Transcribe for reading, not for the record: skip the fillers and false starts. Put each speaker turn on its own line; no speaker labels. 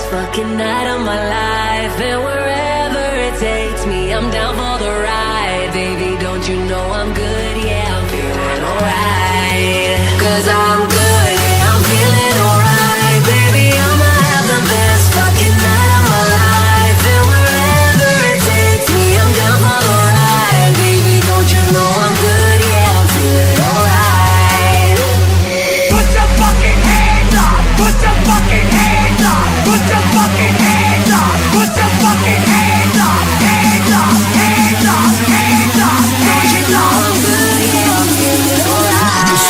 fucking night of my life, and wherever it takes me, I'm down for the ride. Baby, don't you know I'm good? Yeah, I'm feeling alright. 'Cause I'm good, yeah, I'm feeling alright. Baby, I'ma have the best fucking night of my life, and wherever it takes me, I'm down for the ride. Baby, don't you know I'm good? Yeah, I'm feeling alright.
Put your fucking hands up! Put your fucking hands up! Put your fucking hands up! Put your fucking hands up! Hands up! Hands up! Hands up! Don't you know I'm good? Yeah, I'm feeling alright.